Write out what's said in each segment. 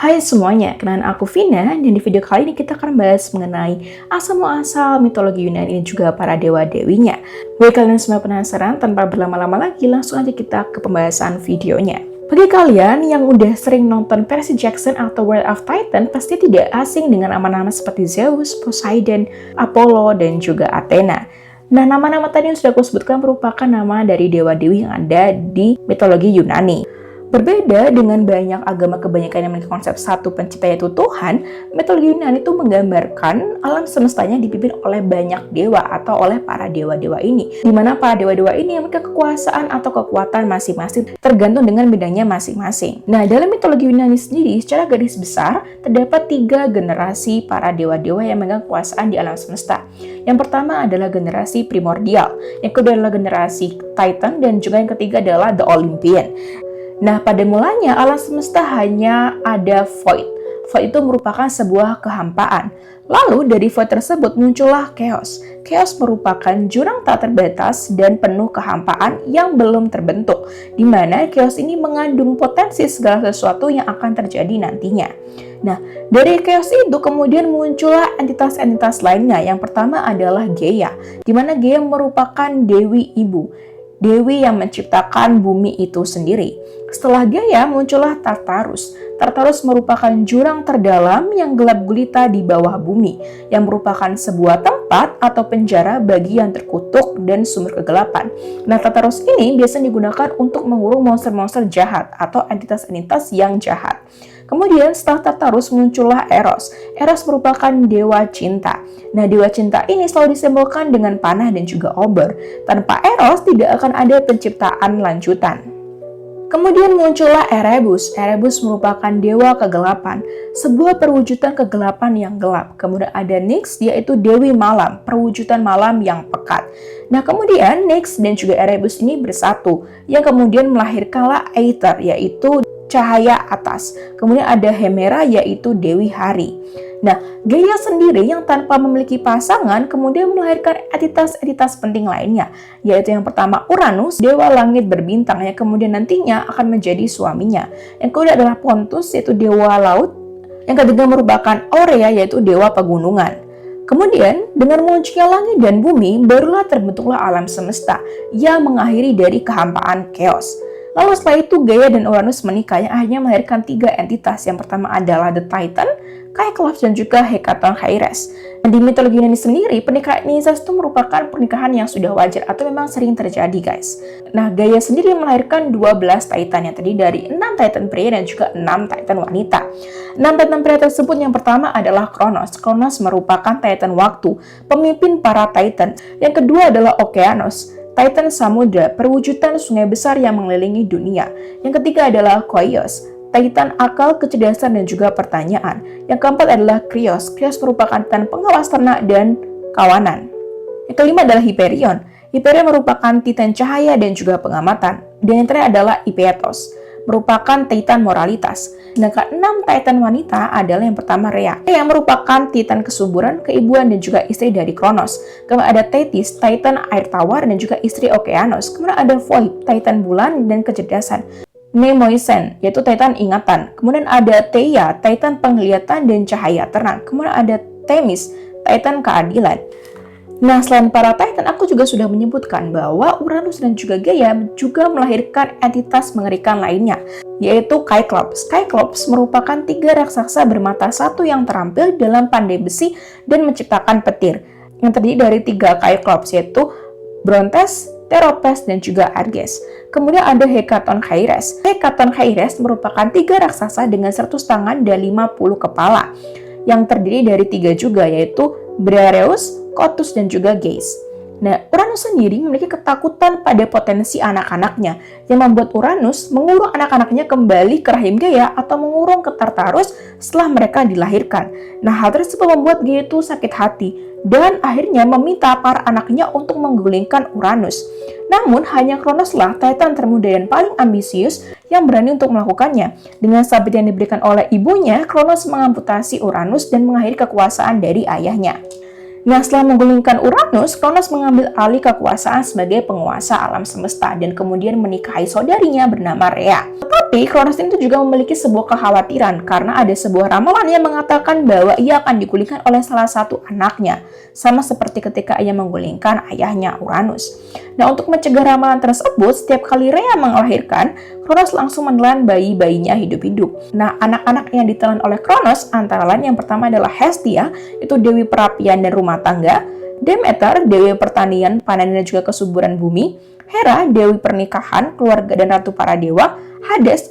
Hai semuanya, kenalin aku Vina, dan di video kali ini kita akan bahas mengenai asal-muasal mitologi Yunani dan juga para dewa-dewinya. Bagi kalian semua penasaran, tanpa berlama-lama lagi, langsung aja kita ke pembahasan videonya. Bagi kalian yang udah sering nonton Percy Jackson atau World of Titan, pasti tidak asing dengan nama-nama seperti Zeus, Poseidon, Apollo, dan juga Athena. Nah, nama-nama tadi yang sudah aku sebutkan merupakan nama dari dewa-dewi yang ada di mitologi Yunani. Berbeda dengan banyak agama kebanyakan yang memiliki konsep satu pencipta yaitu Tuhan, mitologi Yunani itu menggambarkan alam semestanya dipimpin oleh banyak dewa atau oleh para dewa-dewa ini. Di mana para dewa-dewa ini memiliki kekuasaan atau kekuatan masing-masing tergantung dengan bidangnya masing-masing. Nah, dalam mitologi Yunani sendiri, secara garis besar, terdapat 3 generasi para dewa-dewa yang memegang kekuasaan di alam semesta. Yang pertama adalah generasi primordial, yang kedua adalah generasi Titan, dan juga yang ketiga adalah The Olympian. Nah, pada mulanya alam semesta hanya ada void. Void itu merupakan sebuah kehampaan. Lalu dari void tersebut muncullah chaos. Chaos merupakan jurang tak terbatas dan penuh kehampaan yang belum terbentuk, di mana chaos ini mengandung potensi segala sesuatu yang akan terjadi nantinya. Nah, dari chaos itu kemudian muncullah entitas-entitas lainnya. Yang pertama adalah Gaia, di mana Gaia merupakan dewi ibu. Dewi yang menciptakan bumi itu sendiri. Setelah Gaia muncullah Tartarus. Tartarus merupakan jurang terdalam yang gelap gulita di bawah bumi, yang merupakan sebuah tempat atau penjara bagi yang terkutuk dan sumber kegelapan. Nah, Tartarus ini biasanya digunakan untuk mengurung monster-monster jahat atau entitas-entitas yang jahat. Kemudian setelah Tartarus muncullah Eros. Eros merupakan dewa cinta. Nah, dewa cinta ini selalu disimbolkan dengan panah dan juga obor. Tanpa Eros tidak akan ada penciptaan lanjutan. Kemudian muncullah Erebus. Erebus merupakan dewa kegelapan, sebuah perwujudan kegelapan yang gelap. Kemudian ada Nyx, yaitu dewi malam, perwujudan malam yang pekat. Nah, kemudian Nyx dan juga Erebus ini bersatu, yang kemudian melahirkanlah Aether, yaitu cahaya atas. Kemudian ada Hemera, yaitu dewi hari. Nah, Gaia sendiri yang tanpa memiliki pasangan kemudian melahirkan entitas-entitas penting lainnya, yaitu yang pertama Uranus, dewa langit berbintang, yang kemudian nantinya akan menjadi suaminya. Yang kedua adalah Pontus, yaitu dewa laut. Yang ketiga merupakan Aurea, yaitu dewa pegunungan. Kemudian, dengan munculnya langit dan bumi, barulah terbentuklah alam semesta yang mengakhiri dari kehampaan chaos. Lalu setelah itu Gaia dan Uranus menikah yang akhirnya melahirkan 3 entitas. Yang pertama adalah The Titan, Cyclops, dan juga Hekatonchires. Dan di mitologi Yunani sendiri, pernikahan incest itu merupakan pernikahan yang sudah wajar atau memang sering terjadi, guys. Nah, Gaia sendiri melahirkan 12 Titan yang terdiri dari 6 Titan pria dan juga 6 Titan wanita. 6 Titan pria tersebut yang pertama adalah Kronos. Kronos merupakan Titan waktu, pemimpin para Titan. Yang kedua adalah Okeanos, Titan samudra, perwujudan sungai besar yang mengelilingi dunia. Yang ketiga adalah Koios, Titan akal, kecerdasan, dan juga pertanyaan. Yang keempat adalah Krios. Krios merupakan Titan pengawas ternak dan kawanan. Yang kelima adalah Hyperion. Hyperion merupakan Titan cahaya dan juga pengamatan. Dan yang terakhir adalah Ipetos, merupakan Titan moralitas. Nah, ke-6 Titan wanita adalah yang pertama Rhea, yang merupakan Titan kesuburan, keibuan, dan juga istri dari Kronos. Kemudian ada Thetis, Titan air tawar, dan juga istri Okeanos. Kemudian ada Phoebe, Titan bulan dan kecerdasan. Mnemosyne, yaitu Titan ingatan. Kemudian ada Theia, Titan penglihatan dan cahaya terang. Kemudian ada Themis, Titan keadilan. Nah, selain para Titan, aku juga sudah menyebutkan bahwa Uranus dan juga Gaia juga melahirkan entitas mengerikan lainnya, yaitu Cyclops. Cyclops merupakan 3 raksasa bermata satu yang terampil dalam pandai besi dan menciptakan petir, yang terdiri dari 3 Cyclops, yaitu Brontes, Teropes, dan juga Arges. Kemudian ada Hekatonchires. Hekatonchires merupakan 3 raksasa dengan 100 tangan dan 50 kepala, yang terdiri dari 3 juga, yaitu Briareus, Cottus, dan juga Geis. Nah, Uranus sendiri memiliki ketakutan pada potensi anak-anaknya, yang membuat Uranus mengurung anak-anaknya kembali ke rahim Gaia atau mengurung ke Tartarus setelah mereka dilahirkan. Nah, hal tersebut membuat Gaia itu sakit hati dan akhirnya meminta para anaknya untuk menggulingkan Uranus. Namun, hanya Kronoslah Titan termuda dan paling ambisius yang berani untuk melakukannya. Dengan sabit yang diberikan oleh ibunya, Kronos mengamputasi Uranus dan mengakhiri kekuasaan dari ayahnya. Nah, setelah menggulingkan Uranus, Kronos mengambil alih kekuasaan sebagai penguasa alam semesta dan kemudian menikahi saudarinya bernama Rhea. Tetapi Kronos itu juga memiliki sebuah kekhawatiran karena ada sebuah ramalan yang mengatakan bahwa ia akan digulingkan oleh salah satu anaknya, sama seperti ketika ia menggulingkan ayahnya Uranus. Nah, untuk mencegah ramalan tersebut, setiap kali Rhea melahirkan, Kronos langsung menelan bayi-bayinya hidup-hidup. Nah, anak-anak yang ditelan oleh Kronos antara lain yang pertama adalah Hestia, itu dewi perapian dan rumah tangga, Demeter, dewi pertanian, panen dan juga kesuburan bumi, Hera, dewi pernikahan, keluarga dan ratu para dewa, Hades,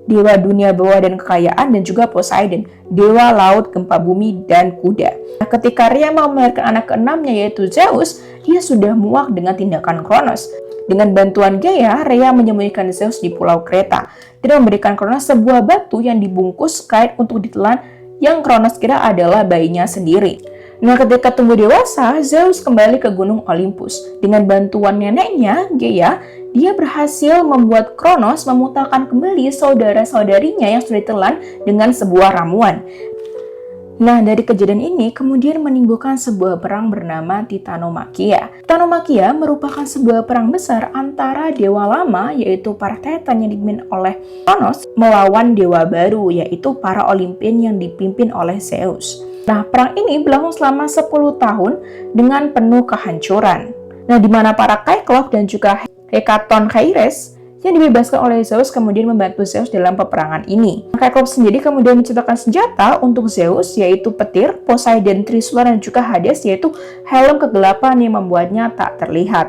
dewa dunia bawah dan kekayaan, dan juga Poseidon, dewa laut, gempa bumi, dan kuda. Nah, ketika Rhea mau melahirkan anak keenamnya yaitu Zeus, dia sudah muak dengan tindakan Kronos. Dengan bantuan Gaia, Rhea menyembunyikan Zeus di pulau Kreta dan memberikan Kronos sebuah batu yang dibungkus kain untuk ditelan yang Kronos kira adalah bayinya sendiri. Nah, ketika tumbuh dewasa, Zeus kembali ke Gunung Olympus. Dengan bantuan neneknya, Gaia, dia berhasil membuat Kronos memutahkan kembali saudara-saudarinya yang sudah ditelan dengan sebuah ramuan. Nah, dari kejadian ini kemudian menimbulkan sebuah perang bernama Titanomakhia. Titanomakhia merupakan sebuah perang besar antara dewa lama, yaitu para Titan yang dipimpin oleh Kronos, melawan dewa baru, yaitu para Olympian yang dipimpin oleh Zeus. Nah, perang ini berlangsung selama 10 tahun dengan penuh kehancuran. Nah, di mana para Cyclops dan juga Hecatoncheires yang dibebaskan oleh Zeus kemudian membantu Zeus dalam peperangan ini. Cyclops sendiri kemudian menciptakan senjata untuk Zeus, yaitu petir, Poseidon, Trisula, dan juga Hades, yaitu helm kegelapan yang membuatnya tak terlihat.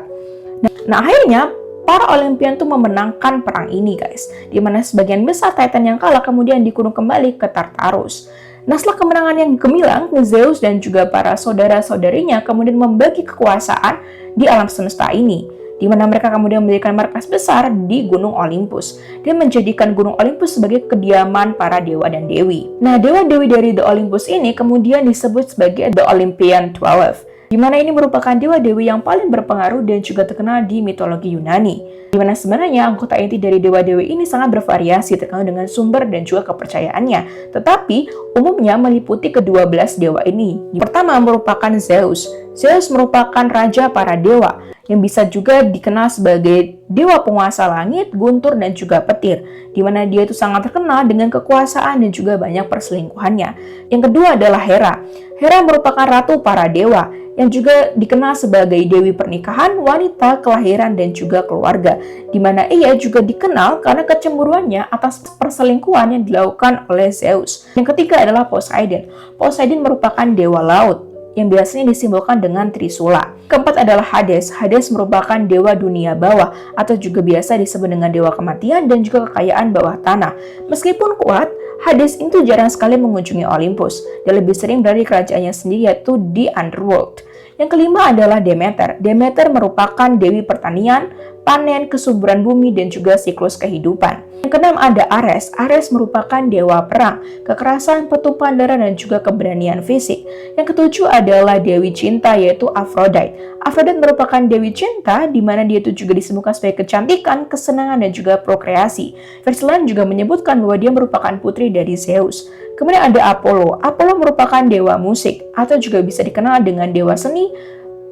Nah, akhirnya para Olympian tuh memenangkan perang ini, guys. Di mana sebagian besar Titan yang kalah kemudian dikurung kembali ke Tartarus. Nah, setelah kemenangan yang gemilang, Zeus dan juga para saudara-saudarinya kemudian membagi kekuasaan di alam semesta ini, di mana mereka kemudian mendirikan markas besar di Gunung Olympus dan menjadikan Gunung Olympus sebagai kediaman para dewa dan dewi. Nah, dewa-dewi dari The Olympus ini kemudian disebut sebagai The Olympian 12, di mana ini merupakan dewa-dewi yang paling berpengaruh dan juga terkenal di mitologi Yunani. Di mana sebenarnya anggota inti dari dewa-dewi ini sangat bervariasi tergantung dengan sumber dan juga kepercayaannya. Tetapi umumnya meliputi ke-12 dewa ini. Pertama merupakan Zeus. Zeus merupakan raja para dewa yang bisa juga dikenal sebagai dewa penguasa langit, guntur, dan juga petir, di mana dia itu sangat terkenal dengan kekuasaan dan juga banyak perselingkuhannya. Yang kedua adalah Hera. Hera merupakan ratu para dewa yang juga dikenal sebagai dewi pernikahan, wanita, kelahiran, dan juga keluarga, di mana ia juga dikenal karena kecemburuannya atas perselingkuhan yang dilakukan oleh Zeus. Yang ketiga adalah Poseidon. Poseidon merupakan dewa laut yang biasanya disimbolkan dengan Trisula. Keempat adalah Hades. Hades merupakan dewa dunia bawah atau juga biasa disebut dengan dewa kematian dan juga kekayaan bawah tanah. Meskipun kuat, Hades itu jarang sekali mengunjungi Olympus dan lebih sering berada di kerajaannya sendiri, yaitu di Underworld. Yang kelima adalah Demeter. Demeter merupakan dewi pertanian, panen, kesuburan bumi, dan juga siklus kehidupan. Yang keenam ada Ares. Ares merupakan dewa perang, kekerasan, petupan darah, dan juga keberanian fisik. Yang ketujuh adalah dewi cinta, yaitu Aphrodite. Aphrodite merupakan dewi cinta, di mana dia itu juga disebutkan sebagai kecantikan, kesenangan, dan juga prokreasi. Versi lain juga menyebutkan bahwa dia merupakan putri dari Zeus. Kemudian ada Apollo. Apollo merupakan dewa musik, atau juga bisa dikenal dengan dewa seni,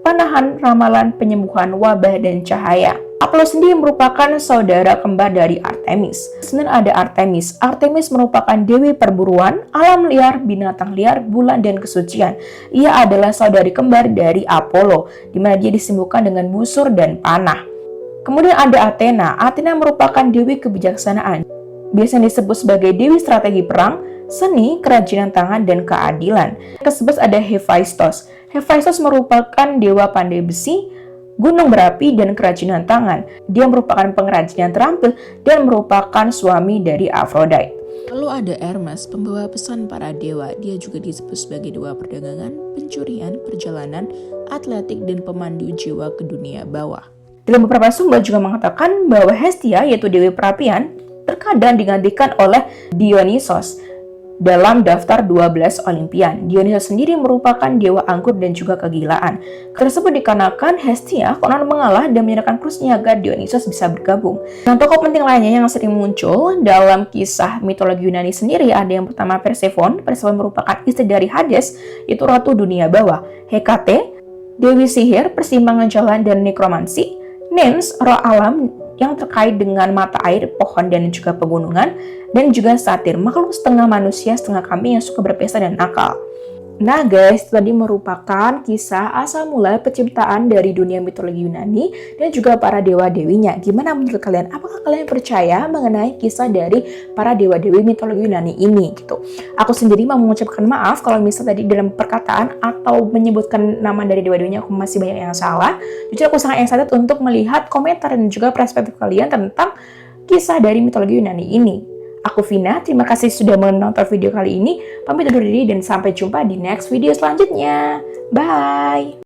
panahan, ramalan, penyembuhan, wabah, dan cahaya. Apollo sendiri merupakan saudara kembar dari Artemis. Kemudian ada Artemis. Artemis merupakan dewi perburuan, alam liar, binatang liar, bulan, dan kesucian. Ia adalah saudari kembar dari Apollo, di mana dia disimbolkan dengan busur dan panah. Kemudian ada Athena. Athena merupakan dewi kebijaksanaan. Biasanya disebut sebagai dewi strategi perang, seni, kerajinan tangan, dan keadilan. Kesebut ada Hephaistos. Hephaistos merupakan dewa pandai besi, gunung berapi, dan kerajinan tangan. Dia merupakan pengrajin yang terampil dan merupakan suami dari Aphrodite. Lalu ada Hermes, pembawa pesan para dewa. Dia juga disebut sebagai dewa perdagangan, pencurian, perjalanan, atletik, dan pemandu jiwa ke dunia bawah. Dalam beberapa sumber juga mengatakan bahwa Hestia, yaitu dewi perapian, terkadang digantikan oleh Dionysos. dalam daftar 12 Olimpian. Dionysos sendiri merupakan dewa anggur dan juga kegilaan. Tersebut dikarenakan Hestia konon mengalah dan menyerahkan krusnya agar Dionysos bisa bergabung. Nah, tokoh penting lainnya yang sering muncul dalam kisah mitologi Yunani sendiri ada yang pertama Persephone. Persephone merupakan istri dari Hades, yaitu ratu dunia bawah. Hekate, dewi sihir, persimpangan jalan, dan nekromansi. Nymphs, roh alam yang terkait dengan mata air, pohon, dan juga pegunungan, dan juga satir, makhluk setengah manusia, setengah kambing yang suka berpesta dan nakal. Nah guys, itu tadi merupakan kisah asal mula penciptaan dari dunia mitologi Yunani dan juga para dewa-dewinya. Gimana menurut kalian? Apakah kalian percaya mengenai kisah dari para dewa-dewi mitologi Yunani ini? Gitu. Aku sendiri mau mengucapkan maaf kalau misalnya tadi dalam perkataan atau menyebutkan nama dari dewa-dewinya aku masih banyak yang salah. Jujur aku sangat excited untuk melihat komentar dan juga perspektif kalian tentang kisah dari mitologi Yunani ini. Aku Vina, terima kasih sudah menonton video kali ini. Pamit undur diri dan sampai jumpa di next video selanjutnya. Bye!